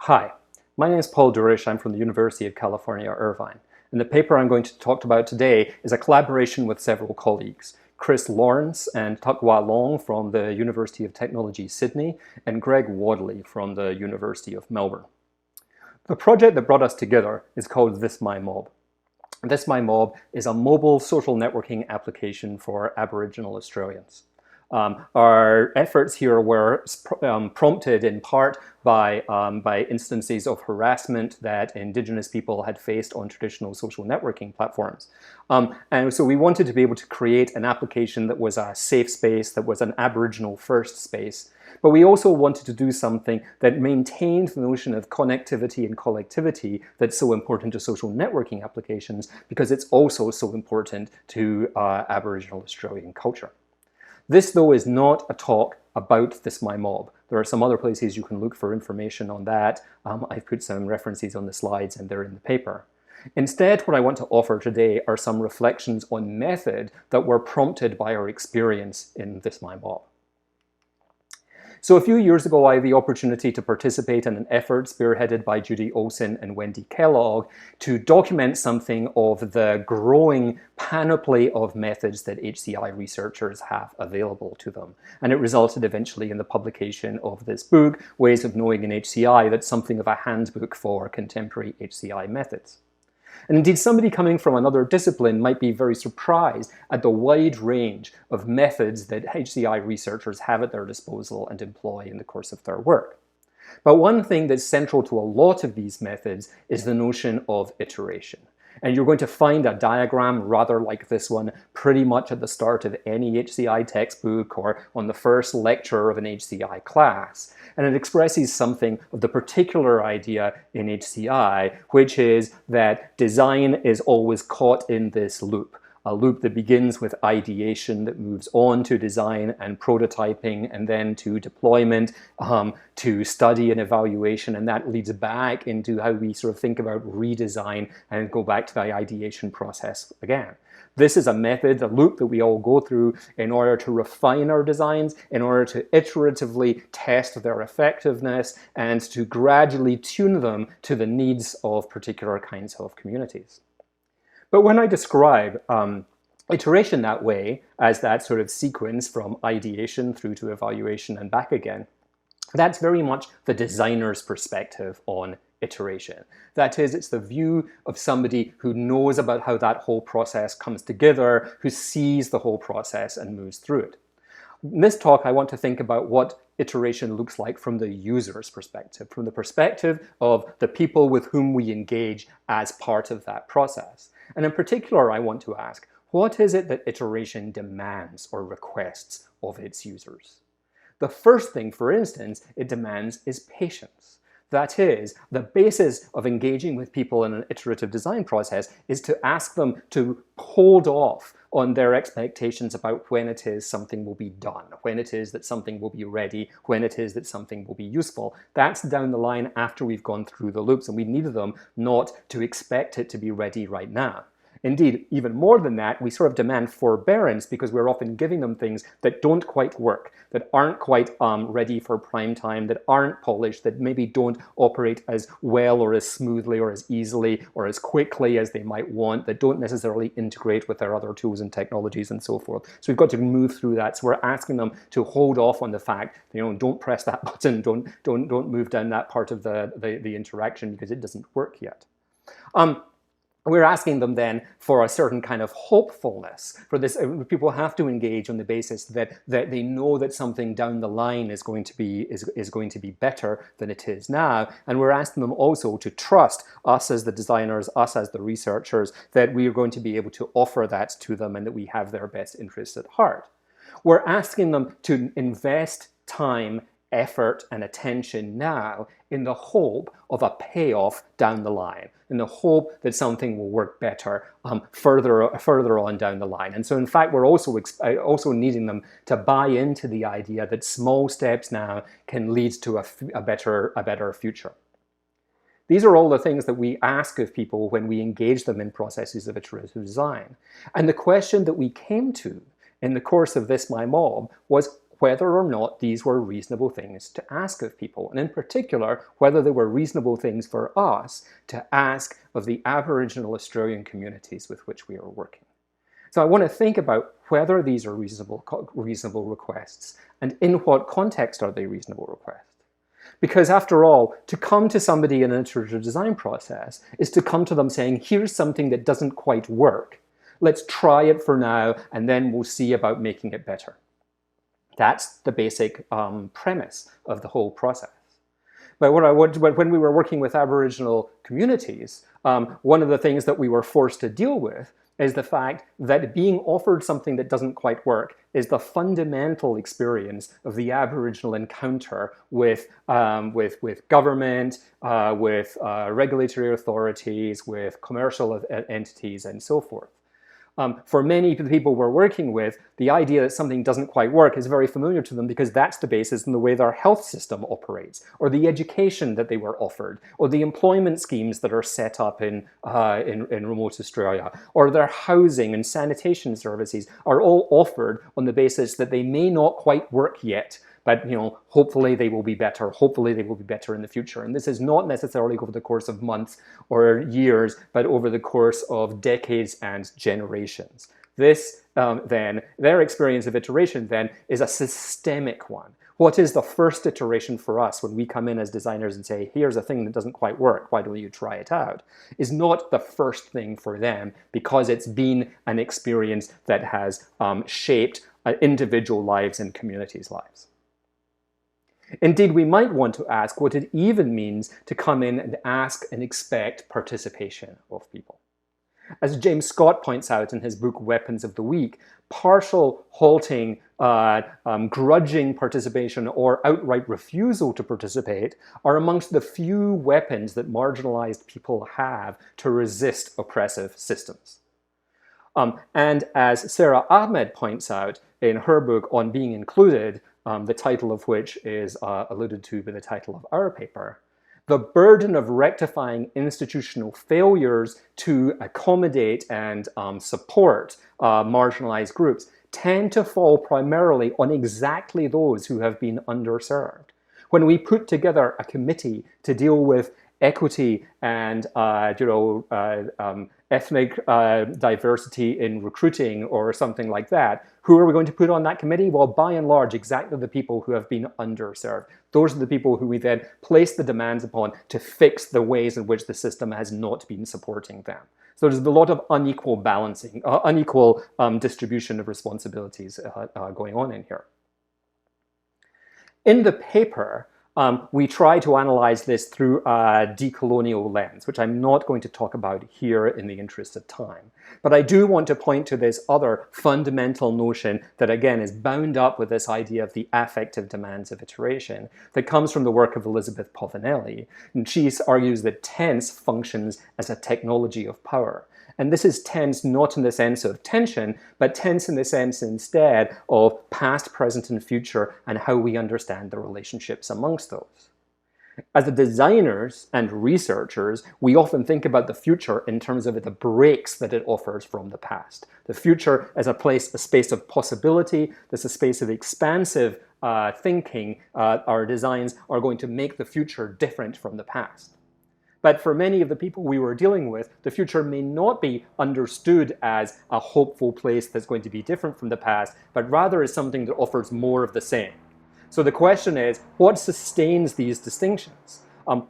Hi, my name is Paul Dourish. I'm from the University of California, Irvine. And the paper I'm going to talk about today is a collaboration with several colleagues, Chris Lawrence and Leong from the University of Technology, Sydney, and Greg Wadley from the University of Melbourne. The project that brought us together is called This My Mob. This My Mob is a mobile social networking application for Aboriginal Australians. Our efforts here were prompted in part by instances of harassment that Indigenous people had faced on traditional social networking platforms. And so we wanted to be able to create an application that was a safe space, that was an Aboriginal first space. But we also wanted to do something that maintained the notion of connectivity and collectivity that's so important to social networking applications, because it's also so important to Aboriginal Australian culture. This, though, is not a talk about This My Mob. There are some other places you can look for information on that. I've put some references on the slides and they're in the paper. Instead, what I want to offer today are some reflections on method that were prompted by our experience in This My Mob. So a few years ago, I had the opportunity to participate in an effort spearheaded by Judy Olson and Wendy Kellogg to document something of the growing panoply of methods that HCI researchers have available to them. And it resulted eventually in the publication of this book, Ways of Knowing in HCI, that's something of a handbook for contemporary HCI methods. And indeed, somebody coming from another discipline might be very surprised at the wide range of methods that HCI researchers have at their disposal and employ in the course of their work. But one thing that's central to a lot of these methods is the notion of iteration. And you're going to find a diagram rather like this one pretty much at the start of any HCI textbook or on the first lecture of an HCI class. And it expresses something of the particular idea in HCI, which is that design is always caught in this loop. A loop that begins with ideation, that moves on to design and prototyping, and then to deployment, to study and evaluation, and that leads back into how we sort of think about redesign and go back to the ideation process again. This is a method, a loop that we all go through in order to refine our designs, in order to iteratively test their effectiveness, and to gradually tune them to the needs of particular kinds of communities. But when I describe iteration that way, as that sort of sequence from ideation through to evaluation and back again, that's very much the designer's perspective on iteration. That is, it's the view of somebody who knows about how that whole process comes together, who sees the whole process and moves through it. In this talk, I want to think about what iteration looks like from the user's perspective, from the perspective of the people with whom we engage as part of that process. And in particular, I want to ask, what is it that iteration demands or requests of its users? The first thing, for instance, it demands is patience. That is, the basis of engaging with people in an iterative design process is to ask them to hold off on their expectations about when it is something will be done, when it is that something will be ready, when it is that something will be useful. That's down the line after we've gone through the loops, and we need them not to expect it to be ready right now. Indeed, even more than that, we sort of demand forbearance because we're often giving them things that don't quite work, that aren't quite ready for prime time, that aren't polished, that maybe don't operate as well or as smoothly or as easily or as quickly as they might want, that don't necessarily integrate with their other tools and technologies and so forth. So we've got to move through that. So we're asking them to hold off on the fact, don't press that button, don't move down that part of the interaction because it doesn't work yet. We're asking them then for a certain kind of hopefulness. For this, people have to engage on the basis that they know that something down the line is going to be better than it is now. And we're asking them also to trust us as the designers, us as the researchers, that we are going to be able to offer that to them and that we have their best interests at heart. We're asking them to invest time, effort, and attention now in the hope of a payoff down the line, in the hope that something will work better further on down the line. And so in fact, we're also needing them to buy into the idea that small steps now can lead to a better future. These are all the things that we ask of people when we engage them in processes of iterative design. And the question that we came to in the course of This My Mob was, whether or not these were reasonable things to ask of people, and in particular, whether they were reasonable things for us to ask of the Aboriginal Australian communities with which we are working. So I want to think about whether these are reasonable requests, and in what context are they reasonable requests. Because after all, to come to somebody in an iterative design process is to come to them saying, here's something that doesn't quite work. Let's try it for now, and then we'll see about making it better. That's the basic premise of the whole process. But when we were working with Aboriginal communities, one of the things that we were forced to deal with is the fact that being offered something that doesn't quite work is the fundamental experience of the Aboriginal encounter with government, with regulatory authorities, with commercial entities, and so forth. For many people we're working with, the idea that something doesn't quite work is very familiar to them because that's the basis in the way their health system operates, or the education that they were offered, or the employment schemes that are set up in remote Australia, or their housing and sanitation services are all offered on the basis that they may not quite work yet, but hopefully they will be better. Hopefully they will be better in the future. And this is not necessarily over the course of months or years, but over the course of decades and generations. This then, their experience of iteration then is a systemic one. What is the first iteration for us when we come in as designers and say, here's a thing that doesn't quite work, why don't you try it out? Is not the first thing for them because it's been an experience that has shaped individual lives and communities' lives. Indeed, we might want to ask what it even means to come in and ask and expect participation of people. As James Scott points out in his book Weapons of the Weak, partial, halting, grudging participation or outright refusal to participate are amongst the few weapons that marginalized people have to resist oppressive systems. And as Sarah Ahmed points out in her book On Being Included, the title of which is alluded to by the title of our paper, the burden of rectifying institutional failures to accommodate and support marginalized groups tend to fall primarily on exactly those who have been underserved. When we put together a committee to deal with equity and ethnic diversity in recruiting or something like that, who are we going to put on that committee? Well, by and large, exactly the people who have been underserved. Those are the people who we then place the demands upon to fix the ways in which the system has not been supporting them. So there's a lot of unequal balancing, unequal distribution of responsibilities going on in here. In the paper, we try to analyze this through a decolonial lens, which I'm not going to talk about here in the interest of time. But I do want to point to this other fundamental notion that, again, is bound up with this idea of the affective demands of iteration that comes from the work of Elizabeth Povinelli. And she argues that tense functions as a technology of power. And this is tense not in the sense of tension, but tense in the sense instead of past, present, and future, and how we understand the relationships amongst those. As the designers and researchers, we often think about the future in terms of the breaks that it offers from the past. The future as a space of possibility, there's a space of expansive thinking. Our designs are going to make the future different from the past. But for many of the people we were dealing with, the future may not be understood as a hopeful place that's going to be different from the past, but rather as something that offers more of the same. So the question is, what sustains these distinctions?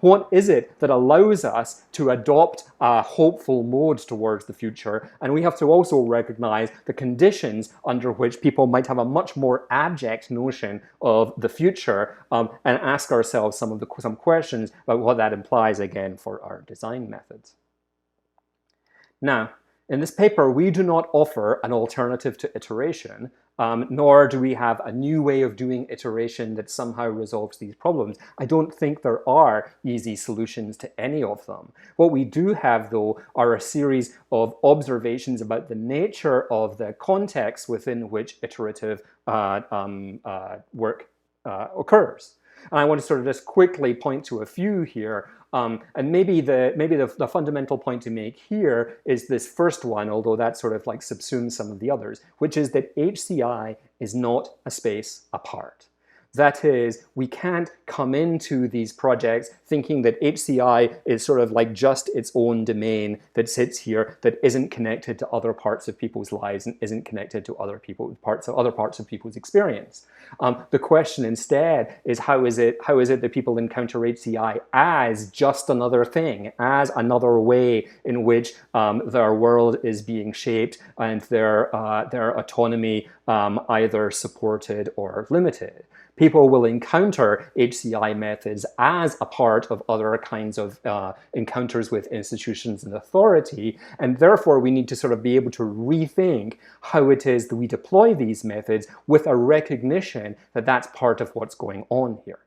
What is it that allows us to adopt a hopeful mode towards the future? And we have to also recognize the conditions under which people might have a much more abject notion of the future and ask ourselves some questions about what that implies, again, for our design methods. Now, in this paper, we do not offer an alternative to iteration, nor do we have a new way of doing iteration that somehow resolves these problems. I don't think there are easy solutions to any of them. What we do have, though, are a series of observations about the nature of the context within which iterative work occurs. And I want to sort of just quickly point to a few here. And maybe the fundamental point to make here is this first one, although that sort of like subsumes some of the others, which is that HCI is not a space apart. That is, we can't come into these projects thinking that HCI is sort of like just its own domain that sits here, that isn't connected to other parts of people's lives and isn't connected to other parts of people's experience. The question instead is how is it that people encounter HCI as just another thing, as another way in which their world is being shaped and their autonomy either supported or limited. People will encounter HCI methods as a part of other kinds of encounters with institutions and authority, and therefore we need to sort of be able to rethink how it is that we deploy these methods with a recognition that that's part of what's going on here.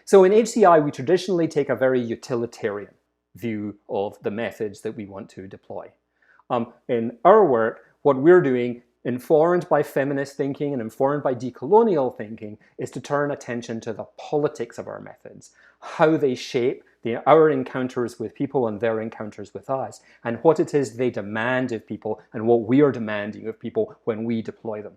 So in HCI, we traditionally take a very utilitarian view of the methods that we want to deploy. In our work, what we're doing, informed by feminist thinking and informed by decolonial thinking, is to turn attention to the politics of our methods, how they shape our encounters with people and their encounters with us, and what it is they demand of people and what we are demanding of people when we deploy them.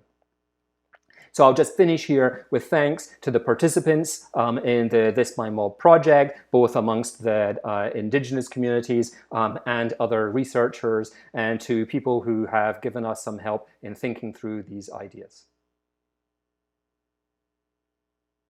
So I'll just finish here with thanks to the participants in the This My Mob project, both amongst the Indigenous communities and other researchers, and to people who have given us some help in thinking through these ideas.